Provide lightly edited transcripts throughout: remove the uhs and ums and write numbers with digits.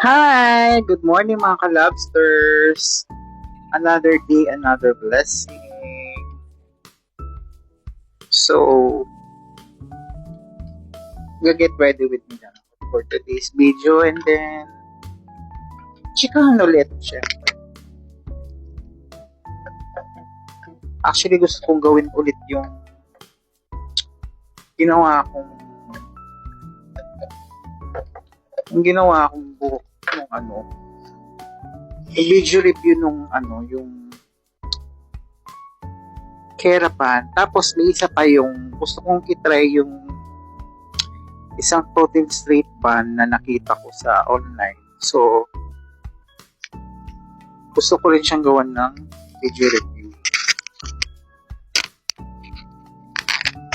Hi! Good morning mga ka-lobsters! Another day, another blessing. So, get ready with me na for today's video and then chikahan ulit siya. Actually, gusto kong gawin ulit yung ginawa kong buhok nung yung video review nung yung Kerapan. Tapos may isa pa yung gusto kong itry yung isang protein straight pan na nakita ko sa online. So, gusto ko rin siyang gawan ng video review.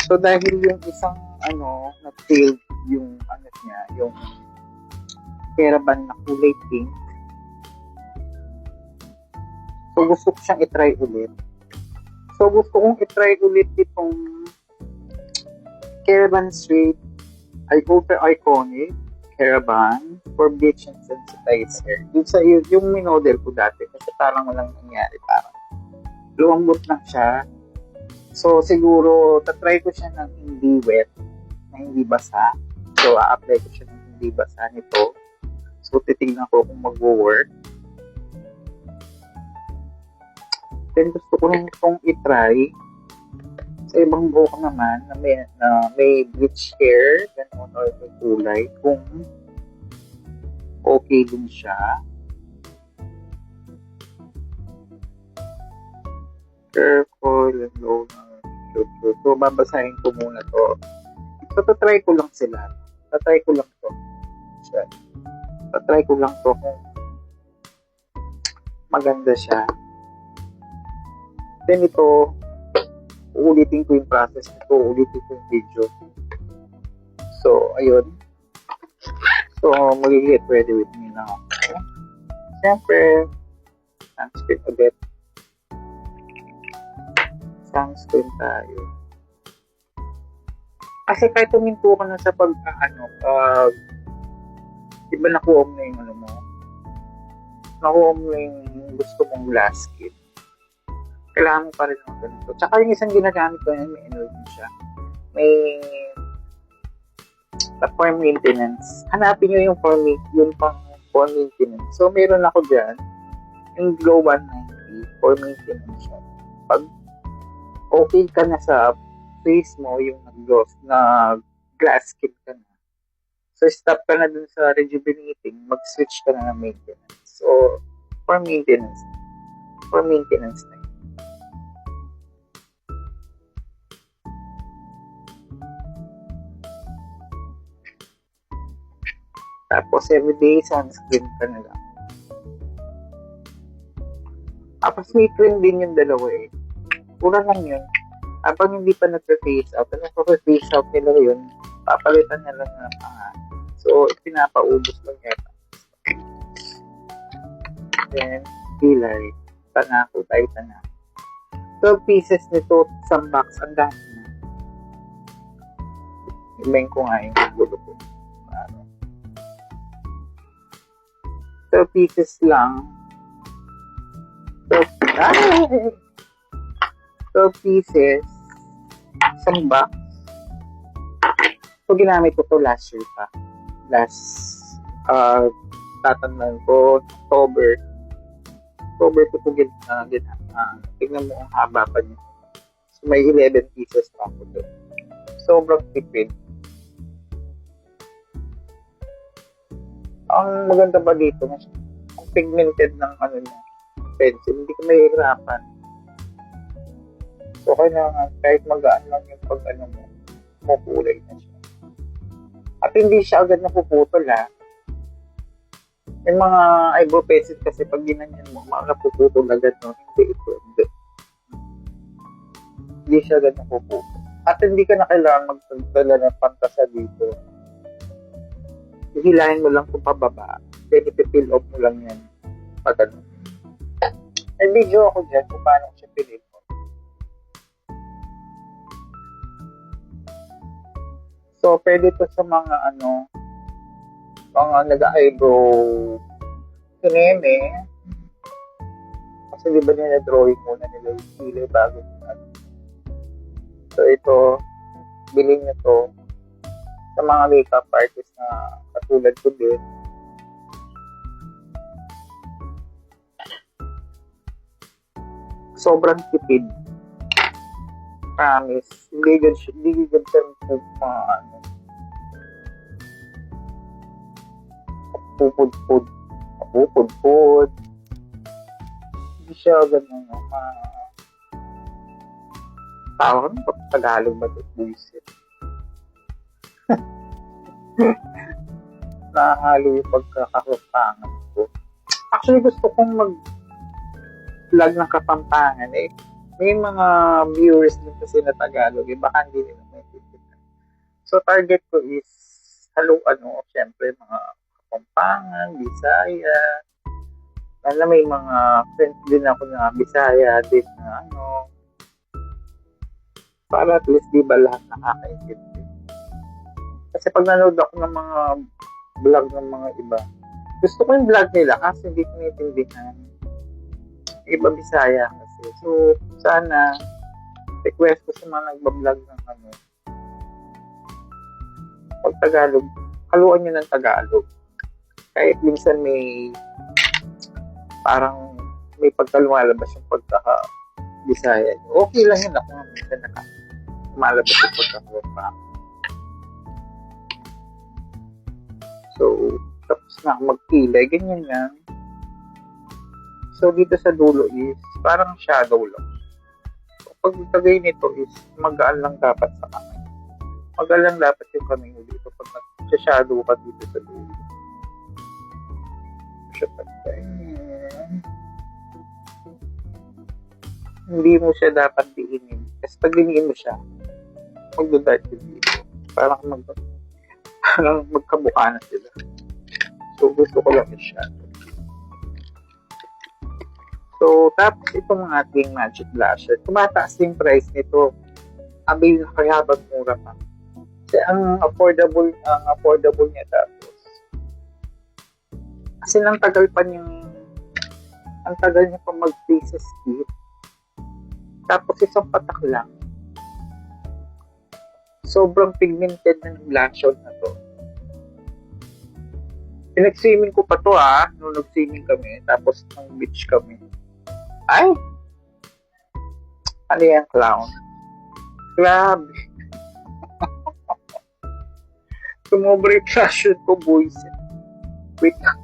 So, dahil yung isang na-failed yung niya, yung Kerapan na kulay pink. So, gusto ko siyang itry ulit. So, gusto kong itry ulit itong Kerapan Straight Ultra Iconic Kerapan for bleach and sensitizer. Yung minodel ko dati kasi parang walang nangyari. Parang lumambot lang siya. So, siguro, tatry ko siya ng hindi wet, na hindi basa. So, a-apply ko siya ng hindi basa nito. So, titignan ko kung mag-work. Then, gusto ko rin itong itry sa ibang buhok naman na may bleach hair, gano'n, or may kulay, kung okay din siya. Hair coil and lower. So, babasahin ko muna to. So, tatry ko lang sila. Tatry ko lang to kung maganda siya. Then ito, uulitin ko yung process nito, uulitin ko yung video. So, ayun. So, mag-get ready with me na ako. Siyempre, sunscreen ulit. Sunscreen tayo. Kasi kahit tuminto ka na sa diba nakuha mo na yung nakuha mo na yung gusto mong glass skin. Kailangan mo pa rin ng ganito. Tsaka yung isang ginagamit ko yan, may energy siya. May for maintenance. Hanapin nyo yung pang for maintenance. So, meron ako dyan, yung Glow 190 for maintenance siya. Pag okay ka na sa face mo, yung nag-glass skin ka na. So, stop ka na dun sa rejuvenating, mag-switch ka na ng maintenance. So, for maintenance na. Tapos, everyday sunscreen ka na lang. Tapos, may cream din yung dalawa eh. Pura lang yun. Habang hindi pa nag-face out, face out nila yun, papalitan na lang ng so, pinapaubos lang yata. Then, pilay. Tanako, tayo tanako. 12 pieces nito, isang box, ang dami na. Imayin ko nga yung gulo ko. 12 pieces lang. 12 pieces. Isang box. So, ginamit ko to last year pa. Tatandaan ko, October ko ito tignan mo ang haba pa niya. So, may 11 pieces pa ako doon. Sobrang tipid. Ang maganda pa dito, ang pigmented ng pencil, hindi ko mahihirapan. So, kailangan, kahit magaan lang yung makulay na siya. At hindi siya agad napuputol Yung mga eyebrow pencil kasi pag ginanyan mo, napuputol agad, no? Hindi. Hindi siya agad napuputol. At hindi ka na kailangan magdala ng pantasa dito. Hihilahin mo lang kung pababa, then ipipill off mo lang yan pag may video ako dyan kung paano siya pill off. So, pwede to sa mga mga nag-eyebrow kineme. Kasi di ba nila drawing muna nila yung kilay bago ano. So ito, bilhin nyo to sa mga makeup artist na katulad ko din. Sobrang tipid. Promise. Hindi good siya ano, pupud. Hindi siya ganun, tawag ng Tagalog ba ito? Buisit. Nakahalo yung pagkakakampangan ko. Actually, gusto kong mag-vlog ng Kapampangan. May mga viewers din kasi na Tagalog. Baka hindi nila maintindihan. So, target ko is syempre, mga Kapampangan, Bisaya. May mga friends din ako na Bisaya din na para at least di ba lahat nakakaintindi. Kasi pag nanood ako ng mga vlog ng mga iba, gusto ko yung vlog nila kasi hindi ko naiintindihan. Iba Bisaya kasi. So, sana request ko sa mga nagbablog ng pag Tagalog, haluan nyo ng Tagalog. Kahit minsan parang may pagkalumalabas yung pagkaka-Bisaya. Okay lang yun ako minsan lumalabas yung pagkaka-Bisaya. So, tapos na ako magpilay. Ganyan yan. So, dito sa dulo is parang shadow lang. So, pag tagay nito is magaan lang dapat sa kamay. Magaan lang dapat yung kamay mo dito pag nag-shadow ka dito sa dulo. Hindi mo siya dapat diinin. Kasi pag diniin mo siya, magdo-dark yung dito. Parang magkabuka na sila. So, gusto ko lang siya. So, tapos itong ating magic blusher. Tumataas yung price nito. Abil na kaya ba't mura pa? Kasi ang affordable niya tapos. Kasi ang tagal niya pa mag-faces kit. Tapos isang patak lang. Sobrang pigmented ng blusher na to. Pinag-swimming ko pa to nung nag-swimming kami. Tapos nung beach kami. Ay! Ano yan, clown? Grabe. Sumobra yung blusher ko, boys. Wait lang.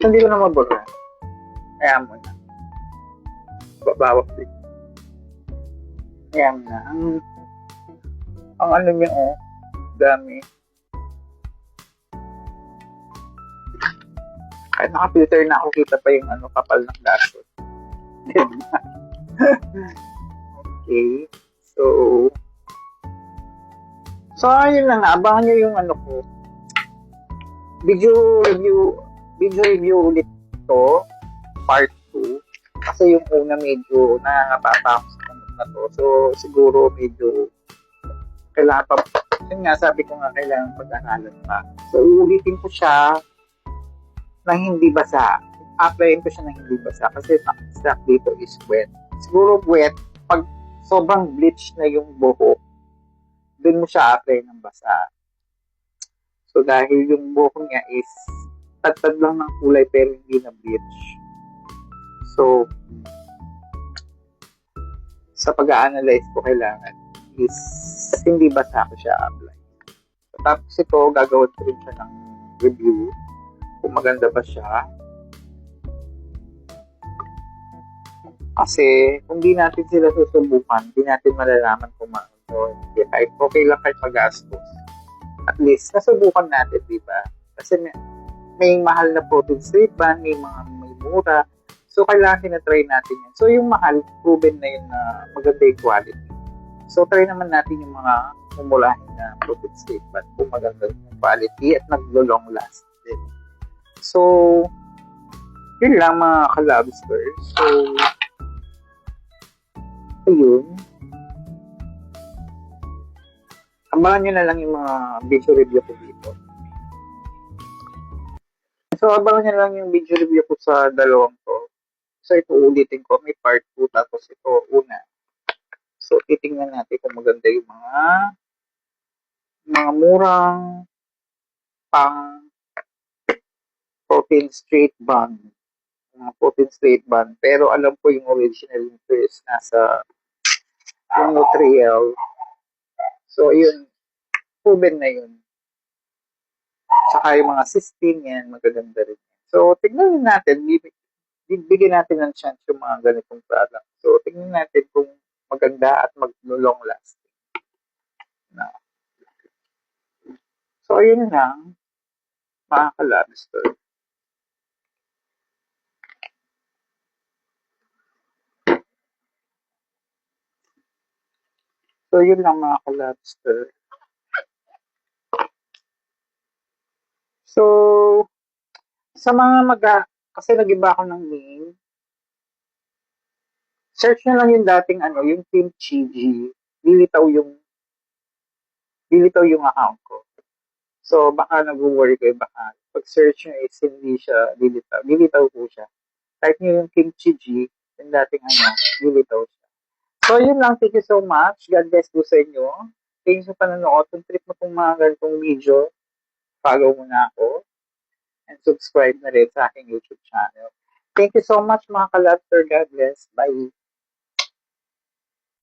Hindi ko na mabura. Kaya mo na. Babawak din. Ayan na. Ang ano niya, dami. Kahit naka-filter na ako, kita pa yung kapal ng laso. Okay. So, ayun lang. Abangan nyo yung ko. Video review ulit to. Part 2. Kasi yung una medyo nakakapapa ako sa tanong na to. So, siguro medyo kailangan pa. Yun nga, sabi ko nga kailangan pag-aralan pa. So, uulitin ko siya na hindi basa. Applyin ko siya na hindi basa kasi stock dito is wet. Siguro wet, pag sobrang bleach na yung buhok, dun mo siya apply ng basa. So, dahil yung buhok niya is tad lang ng kulay pero hindi na bleach. So, sa pag-a-analyze ko kailangan is hindi basa ko siya apply. So, tapos ito, gagawin ko rin siya ng review kung maganda ba siya. Kasi kung di natin sila susubukan, di natin malalaman kung hindi. Kahit okay lang kahit magastos. At least, nasubukan natin, di ba? Kasi may mahal na protein strip band, may mura. So, kailangan na-try natin yan. So, yung mahal, proven na yun na maganda yung quality. So, try naman natin yung mga mumulahin na protein strip band kung maganda yung quality at naglo-long last din. So, yun lang mga ka-lobsters. So, ayun. Abangan nyo na lang yung mga video review ko dito. So, abangan nyo lang yung video review ko sa dalawang to. So, ito ulitin ko. May part 2 tapos ito una. So, titingnan natin kung maganda yung mga murang pang protein straight bun. Mga protein straight bun. Pero alam ko yung original nito is nasa yung Nutriel. So, yun. Proven na yun. Saka yung mga cysteine yan, magaganda rin. So, tignan natin. Bigyan natin ng chance yung mga ganitong product. So, tignan natin kung maganda at mag-long last. Na. So, ayun lang, mga kalabster. So, yun lang mga kalabster. So, sa mga kasi nag-iba ako ng name, search nyo lang yung dating yung Kimchi G. Lilitaw yung account ko. So, baka nag-worry kayo, baka pag-search nyo is hindi siya lilitaw. Lilitaw po siya. Type nyo yung Kimchi G, yung dating lilitaw siya. So, yun lang. Thank you so much. God bless po sa inyo. Thank you sa panonood. Kung trip mo itong mga ganitong video, follow mo na ako. And subscribe na rin sa aking YouTube channel. Thank you so much mga kalabster. God bless. Bye.